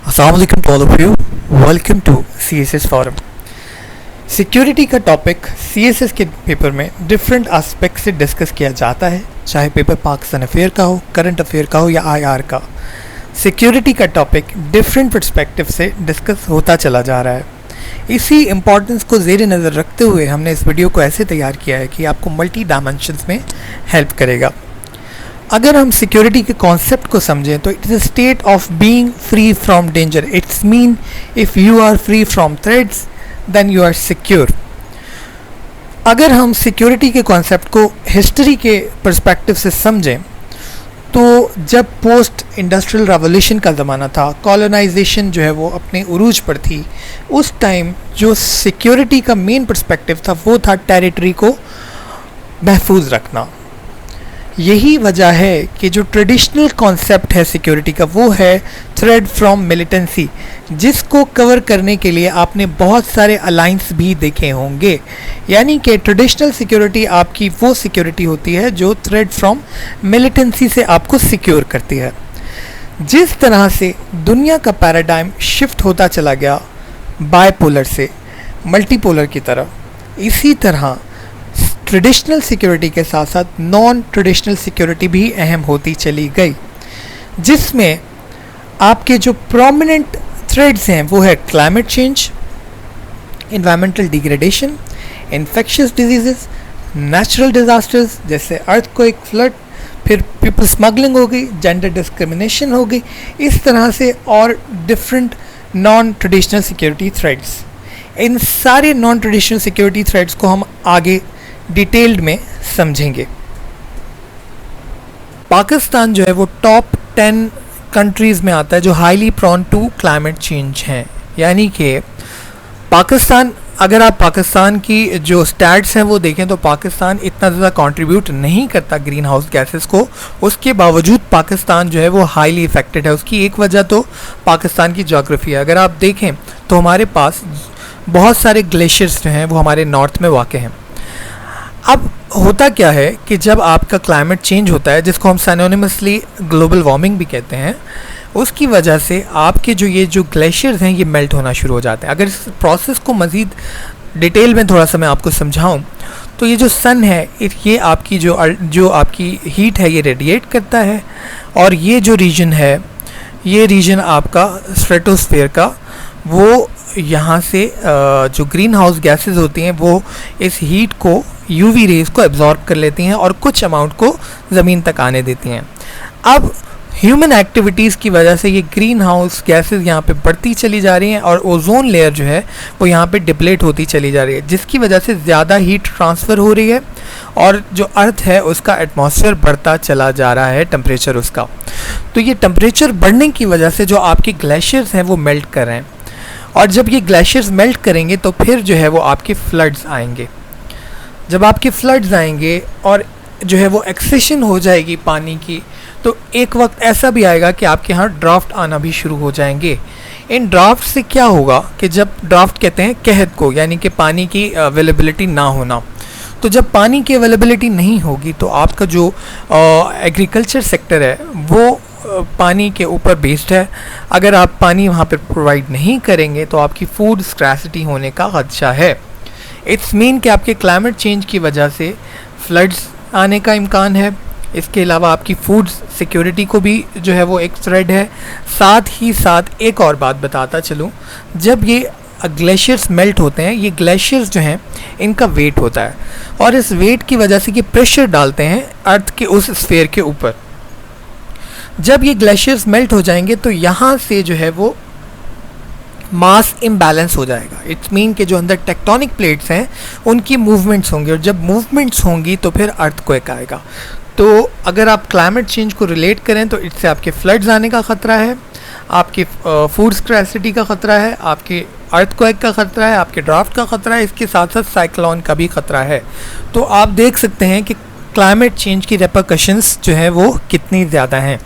Assalamualaikum to all of you. Welcome to CSS Forum. Security का topic CSS के paper में different aspect से discuss किया जाता है, चाहे पेपर पाकिस्तान अफेयर का हो, करंट अफेयर का हो या IR का। सिक्योरिटी का टॉपिक डिफरेंट पर्सपेक्टिव से डिस्कस होता चला जा रहा है। इसी इम्पोर्टेंस को ज़ेर नज़र रखते हुए हमने इस वीडियो को ऐसे तैयार किया है कि आपको मल्टी डायमेंशंस में हेल्प करेगा। अगर हम सिक्योरिटी के कॉन्सेप्ट को समझें तो it is a state of being free from danger. It's mean if you are free from threats then you are secure. अगर हम सिक्योरिटी के कॉन्सेप्ट को हिस्ट्री के पर्सपेक्टिव से समझें तो जब पोस्ट इंडस्ट्रियल रेवोल्यूशन का ज़माना था, कॉलोनाइजेशन जो है वो अपने उरूज पर थी, उस टाइम जो सिक्योरिटी का मेन पर्सपेक्टिव था वो था टेरिटरी को महफूज रखना। यही वजह है कि जो ट्रेडिशनल कॉन्सेप्ट है सिक्योरिटी का वो है थ्रेड फ्रॉम मिलिटेंसी, जिसको कवर करने के लिए आपने बहुत सारे अलाइंस भी देखे होंगे। यानी कि ट्रेडिशनल सिक्योरिटी आपकी वो सिक्योरिटी होती है जो थ्रेड फ्रॉम मिलिटेंसी से आपको सिक्योर करती है। जिस तरह से दुनिया का पैराडाइम शिफ्ट होता चला गया बायपोलर से मल्टीपोलर की तरफ, इसी तरह ट्रेडिशनल सिक्योरिटी के साथ साथ नॉन ट्रेडिशनल सिक्योरिटी भी अहम होती चली गई, जिसमें आपके जो प्रोमिनेंट थ्रेड्स हैं वो है climate change, environmental degradation, infectious diseases, natural disasters जैसे अर्थक्वेक, फ्लड, फिर पीपल स्मगलिंग हो गई, जेंडर डिस्क्रिमिनेशन हो गई, इस तरह से और different non traditional security threats. इन सारे नॉन ट्रेडिशनल सिक्योरिटी थ्रेड्स को हम आगे डिटेल्ड में समझेंगे। पाकिस्तान जो है वो टॉप 10 कंट्रीज़ में आता है जो highly prone to climate change हैं। यानी कि पाकिस्तान, अगर आप पाकिस्तान की जो स्टैट्स हैं वो देखें तो पाकिस्तान इतना ज़्यादा कंट्रीब्यूट नहीं करता ग्रीन हाउस गैसेस को, उसके बावजूद पाकिस्तान जो है वो हाईली इफेक्टेड है। उसकी एक वजह तो पाकिस्तान की ज्योग्राफी है। अगर आप देखें तो हमारे पास बहुत सारे ग्लेशियर्स जो हैं वो हमारे नॉर्थ में वाक़ हैं। अब होता क्या है कि जब आपका क्लाइमेट चेंज होता है, जिसको हम सिनोनिमसली ग्लोबल वार्मिंग भी कहते हैं, उसकी वजह से आपके जो ग्लेशियर्स हैं ये मेल्ट होना शुरू हो जाते हैं। अगर इस प्रोसेस को मज़ीद डिटेल में थोड़ा सा मैं आपको समझाऊं तो ये जो सन है ये आपकी जो आपकी हीट है ये रेडिएट करता है, और ये जो रीजन है ये रीजन आपका स्ट्रेटोस्फेयर का, वो यहाँ से जो ग्रीन हाउस गैसेस होती हैं वो इस हीट को यूवी रेज को एब्जॉर्ब कर लेती हैं और कुछ अमाउंट को ज़मीन तक आने देती हैं। अब ह्यूमन एक्टिविटीज़ की वजह से ये ग्रीन हाउस गैसेस यहाँ पे बढ़ती चली जा रही हैं और ओजोन लेयर जो है वो यहाँ पे डिप्लेट होती चली जा रही है, जिसकी वजह से ज़्यादा हीट ट्रांसफ़र हो रही है और जो अर्थ है उसका एटमॉस्फेयर बढ़ता चला जा रहा है, टेम्परेचर उसका। तो ये टेम्परेचर बढ़ने की वजह से जो आपके ग्लेशियर्स हैं वो मेल्ट कर रहे हैं, और जब ये ग्लेशियर्स मेल्ट करेंगे तो फिर जो है वो आपके फ्लड्स आएंगे। जब आपके फ्लड्स आएंगे और जो है वो एक्सेशन हो जाएगी पानी की, तो एक वक्त ऐसा भी आएगा कि आपके यहाँ ड्राफ्ट आना भी शुरू हो जाएंगे। इन ड्राफ्ट से क्या होगा कि जब ड्राफ्ट कहते हैं कहत को, यानी कि पानी की अवेलेबिलिटी ना होना, तो जब पानी की अवेलेबिलिटी नहीं होगी तो आपका जो एग्रीकल्चर सेक्टर है वो पानी के ऊपर बेस्ड है। अगर आप पानी वहाँ पर प्रोवाइड नहीं करेंगे तो आपकी फूड स्क्रैसिटी होने का खदशा है। इट्स मीन कि आपके क्लाइमेट चेंज की वजह से फ्लड्स आने का इम्कान है। इसके अलावा आपकी फूड सिक्योरिटी को भी जो है वो एक थ्रेड है। साथ ही साथ एक और बात बताता चलूँ, जब ये ग्लेशियर्स मेल्ट होते हैं, ये ग्लेशियर्स जो हैं इनका वेट होता है, और इस वेट की वजह से ये प्रेशर डालते हैं अर्थ के उस स्फीयर के ऊपर। जब ये ग्लेशियर्स मेल्ट हो जाएंगे तो यहाँ से जो है वो मास इम्बैलेंस हो जाएगा। इट्स मीन कि जो अंदर टेक्टोनिक प्लेट्स हैं उनकी मूवमेंट्स होंगी, और जब मूवमेंट्स होंगी तो फिर अर्थक्वेक आएगा। तो अगर आप क्लाइमेट चेंज को रिलेट करें तो इससे आपके फ्लड्स आने का ख़तरा है, आपके फूड स्क्रैसिटी का ख़तरा है, आपके अर्थक्वेक का ख़तरा है, आपके ड्राफ्ट का ख़तरा है, इसके साथ साथ साइक्लोन का भी ख़तरा है। तो आप देख सकते हैं कि क्लाइमेट चेंज की रेपरकशंस जो है वो कितनी ज़्यादा हैं।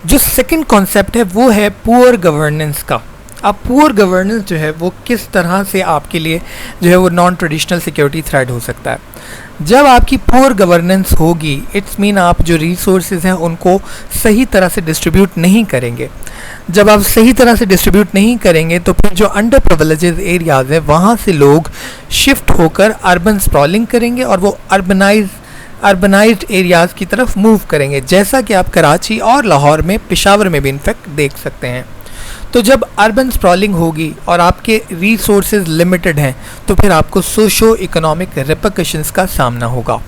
जो सेकंड कॉन्सेप्ट है वो है पुअर गवर्नेंस का। अब पुअर गवर्नेंस जो है वो किस तरह से आपके लिए जो है वो नॉन ट्रेडिशनल सिक्योरिटी थ्रेट हो सकता है। जब आपकी पुअर गवर्नेंस होगी, इट्स मीन आप जो रिसोर्सेज हैं उनको सही तरह से डिस्ट्रीब्यूट नहीं करेंगे। जब आप सही तरह से डिस्ट्रीब्यूट नहीं करेंगे तो फिर जो अंडर प्रिविलेजेड एरियाज़ हैं वहाँ से लोग शिफ्ट होकर अर्बन स्प्रॉलिंग करेंगे और वो अर्बनाइज्ड एरियाज़ की तरफ मूव करेंगे, जैसा कि आप कराची और लाहौर में, पेशावर में भी इनफैक्ट देख सकते हैं। तो जब अर्बन स्प्रॉलिंग होगी और आपके रिसोर्सेज लिमिटेड हैं तो फिर आपको सोशो इकोनॉमिक रिपरकशंस का सामना होगा।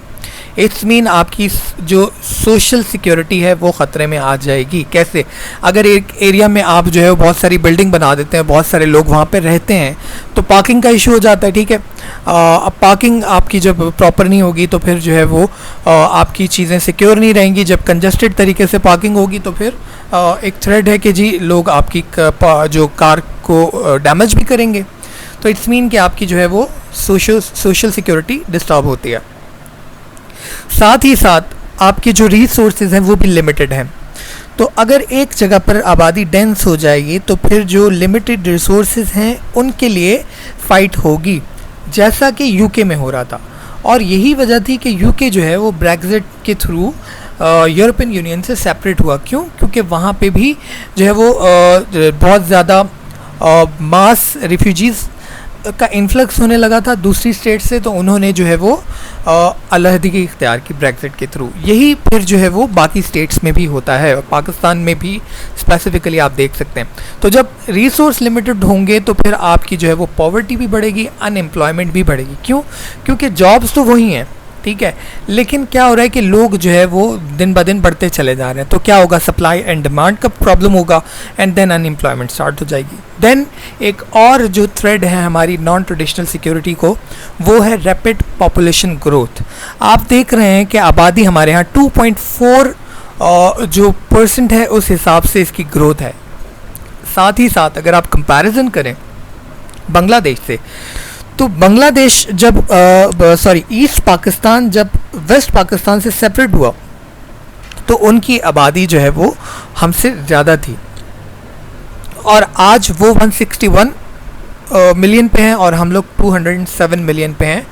इट्स मीन आपकी जो सोशल सिक्योरिटी है वो ख़तरे में आ जाएगी। कैसे? अगर एक एरिया में आप जो है बहुत सारी बिल्डिंग बना देते हैं, बहुत सारे लोग वहाँ पे रहते हैं, तो पार्किंग का इशू हो जाता है, ठीक है। अब पार्किंग आपकी जब प्रॉपर नहीं होगी तो फिर जो है वो आपकी चीज़ें सिक्योर नहीं रहेंगी। जब कंजस्टेड तरीके से पार्किंग होगी तो फिर एक थ्रेड है कि जी लोग आपकी जो कार को डैमेज भी करेंगे। तो इट्स मीन कि आपकी जो है वो सोशल सिक्योरिटी डिस्टर्ब होती है। साथ ही साथ आपके जो रिसोर्सेज हैं वो भी लिमिटेड हैं। तो अगर एक जगह पर आबादी डेंस हो जाएगी तो फिर जो लिमिटेड रिसोर्सेज हैं उनके लिए फ़ाइट होगी, जैसा कि यूके में हो रहा था। और यही वजह थी कि यूके जो है वो ब्रेग्जिट के थ्रू यूरोपियन यूनियन से सेपरेट हुआ। क्यों? क्योंकि वहाँ पे भी जो है वो बहुत ज़्यादा मास रिफ्यूजीज़ का इन्फ्लक्स होने लगा था दूसरी स्टेट से, तो उन्होंने जो है वो अलहदगी इख्तियार की ब्रेग्जिट के थ्रू। यही फिर जो है वो बाकी स्टेट्स में भी होता है, पाकिस्तान में भी स्पेसिफिकली आप देख सकते हैं। तो जब रिसोर्स लिमिटेड होंगे तो फिर आपकी जो है वो पॉवर्टी भी बढ़ेगी, अनएम्प्लॉयमेंट भी बढ़ेगी। क्यों? क्योंकि जॉब्स तो वही हैं, ठीक है, लेकिन क्या हो रहा है कि लोग जो है वो दिन ब दिन बढ़ते चले जा रहे हैं। तो क्या होगा? सप्लाई एंड डिमांड का प्रॉब्लम होगा एंड देन अनएम्प्लॉयमेंट स्टार्ट हो जाएगी। देन एक और जो थ्रेड है हमारी नॉन ट्रेडिशनल सिक्योरिटी को, वो है रैपिड पॉपुलेशन ग्रोथ। आप देख रहे हैं कि आबादी हमारे यहाँ 2.4 जो % है उस हिसाब से इसकी ग्रोथ है। साथ ही साथ अगर आप कंपैरिजन करें बांग्लादेश से, तो बांग्लादेश जब ईस्ट पाकिस्तान जब वेस्ट पाकिस्तान से सेपरेट हुआ तो उनकी आबादी जो है वो हमसे ज़्यादा थी और आज वो 161 मिलियन पे हैं और हम लोग 207 मिलियन पे हैं।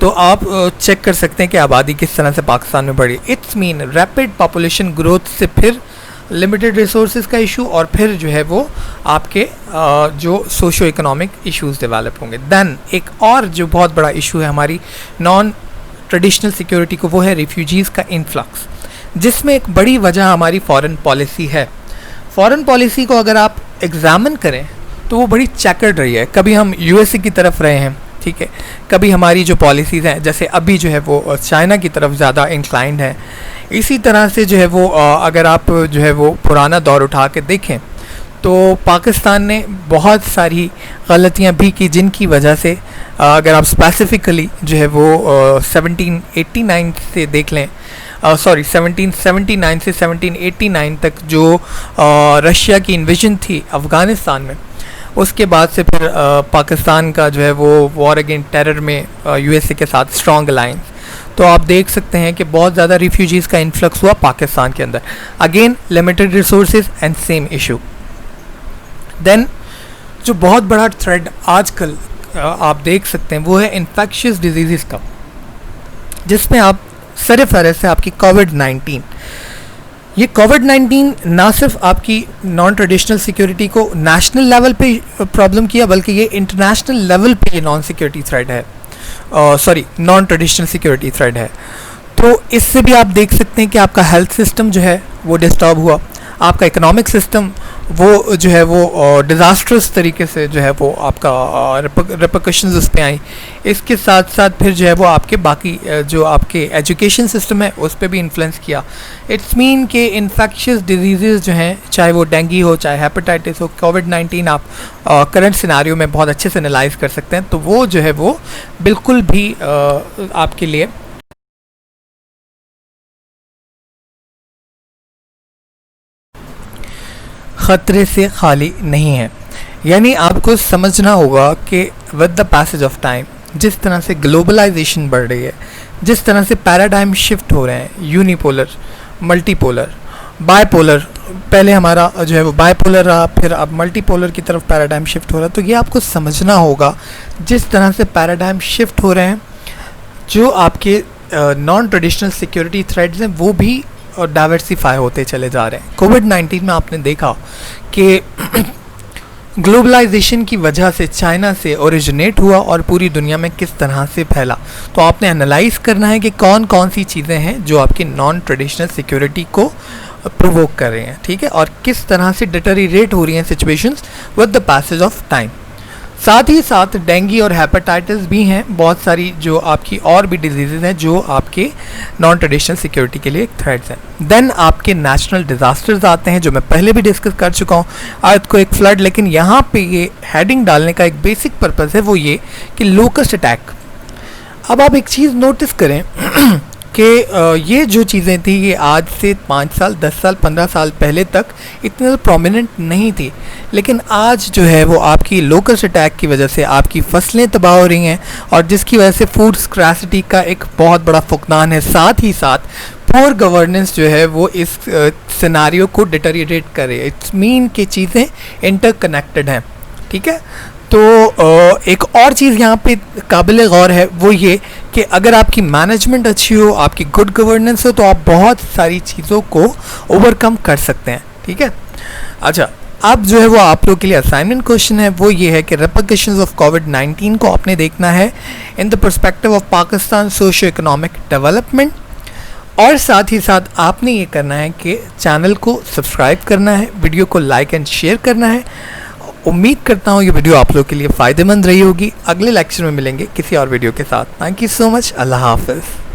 तो आप चेक कर सकते हैं कि आबादी किस तरह से पाकिस्तान में बढ़ी। It's mean rapid population growth से फिर लिमिटेड रिसोर्सेज का इशू और फिर जो है वो आपके जो सोशो इकोनॉमिक इश्यूज डेवलप होंगे। देन एक और जो बहुत बड़ा इशू है हमारी नॉन ट्रेडिशनल सिक्योरिटी को, वो है रिफ्यूजीज़ का इन्फ्लक्स, जिसमें एक बड़ी वजह हमारी फॉरेन पॉलिसी है। फॉरेन पॉलिसी को अगर आप एग्जामिन करें तो वो बड़ी चैकर्ड रही है। कभी हम यूएसए की तरफ रहे हैं, ठीक है, कभी हमारी जो पॉलिसीज़ हैं जैसे अभी जो है वो चाइना की तरफ ज़्यादा इंक्लाइंड है। इसी तरह से जो है वो अगर आप जो है वो पुराना दौर उठा के देखें तो पाकिस्तान ने बहुत सारी गलतियां भी की, जिनकी वजह से अगर आप स्पेसिफिकली जो है वो 1789 से देख लें, 1779 से 1789 तक जो रशिया की इन्वेजन थी अफ़गानिस्तान में, उसके बाद से फिर पाकिस्तान का जो है वो वॉर अगेंस्ट टेरर में यूएसए के साथ स्ट्रॉन्ग अलायंस। तो आप देख सकते हैं कि बहुत ज़्यादा रिफ्यूजीज़ का इन्फ्लक्स हुआ पाकिस्तान के अंदर। Again limited resources and same issue. Then जो बहुत बड़ा थ्रेड आजकल आप देख सकते हैं वो है इन्फेक्शियस डिजीज़ का, जिसमें आप सरफ़हरिस्त है आपकी कोविड-19। ये कोविड-19 ना सिर्फ आपकी नॉन ट्रेडिशनल सिक्योरिटी को नेशनल लेवल पे प्रॉब्लम किया, बल्कि ये इंटरनेशनल लेवल पे ये नॉन सिक्योरिटी थ्रेड है, नॉन ट्रेडिशनल सिक्योरिटी थ्रेड है। तो इससे भी आप देख सकते हैं कि आपका हेल्थ सिस्टम जो है वो डिस्टर्ब हुआ, आपका इकोनॉमिक सिस्टम वो जो है वो डिज़ास्ट्रस तरीके से जो है वो आपका रिपरकशंस उस पर आई। इसके साथ साथ फिर जो है वो आपके बाकी जो आपके एजुकेशन सिस्टम है उस पर भी इन्फ्लुएंस किया। इट्स मीन के इन्फेक्शियस डिजीज़ जो हैं, चाहे वो डेंगू हो, चाहे हेपेटाइटिस हो, कोविड-19 आप करंट सिनारियो में बहुत अच्छे से एनालाइज कर सकते हैं। तो वो जो है वो बिल्कुल भी आपके लिए ख़तरे से खाली नहीं है। यानी आपको समझना होगा कि with the passage of time जिस तरह से ग्लोबलाइजेशन बढ़ रही है, जिस तरह से पैराडाइम शिफ्ट हो रहे हैं, यूनिपोलर, मल्टीपोलर, बायपोलर, पहले हमारा जो है वो बायपोलर रहा, फिर अब मल्टीपोलर की तरफ पैराडाइम शिफ्ट हो रहा है। तो ये आपको समझना होगा जिस तरह से पैराडाइम शिफ्ट हो रहे हैं, जो आपके नॉन ट्रेडिशनल सिक्योरिटी थ्रेड्स हैं वो भी और डाइवर्सिफाई होते चले जा रहे हैं। कोविड-19 में आपने देखा कि ग्लोबलाइजेशन की वजह से चाइना से ओरिजिनेट हुआ और पूरी दुनिया में किस तरह से फैला। तो आपने एनालाइज करना है कि कौन कौन सी चीज़ें हैं जो आपकी नॉन ट्रेडिशनल सिक्योरिटी को प्रोवोक कर रही हैं, ठीक है, और किस तरह से डिटेरियोरेट हो रही हैं situations with the passage of time. साथ ही साथ डेंगू और हेपेटाइटिस भी हैं, बहुत सारी जो आपकी और भी डिजीज़ हैं जो आपके नॉन ट्रेडिशनल सिक्योरिटी के लिए एक थ्रेट्स हैं। देन आपके नेशनल डिज़ास्टर्स आते हैं जो मैं पहले भी डिस्कस कर चुका हूँ, अर्थक्वेक, फ्लड, लेकिन यहाँ पे ये हेडिंग डालने का एक बेसिक पर्पस है, वो ये कि लोकस्ट अटैक। अब आप एक चीज़ नोटिस करें कि ये जो चीज़ें थी ये आज से 5 साल, 10 साल, 15 साल पहले तक इतनी प्रोमिनेंट नहीं थी, लेकिन आज जो है वो आपकी लोकस्ट अटैक की वजह से आपकी फसलें तबाह हो रही हैं और जिसकी वजह से फूड स्क्रैसिटी का एक बहुत बड़ा फुकदान है। साथ ही साथ पुअर गवर्नेंस जो है वो इस सिनारियो को डिटेरियोरेट कर रही है। इट्स मीन कि चीज़ें इंटरकनेक्टेड हैं, ठीक है। तो एक और चीज़ यहाँ पे काबिल गौर है, वो ये कि अगर आपकी मैनेजमेंट अच्छी हो, आपकी गुड गवर्नेंस हो, तो आप बहुत सारी चीज़ों को ओवरकम कर सकते हैं, ठीक है। अच्छा, अब जो है वो आप लोग के लिए असाइनमेंट क्वेश्चन है, वो ये है कि रेपरकशंस ऑफ कोविड-19 को आपने देखना है in the perspective of Pakistan socio economic development, और साथ ही साथ आपने ये करना है कि चैनल को सब्सक्राइब करना है, वीडियो को लाइक एंड शेयर करना है। उम्मीद करता हूँ ये वीडियो आप लोग के लिए फ़ायदेमंद रही होगी। अगले लेक्चर में मिलेंगे किसी और वीडियो के साथ। Thank you so much. Allah हाफ़िज़।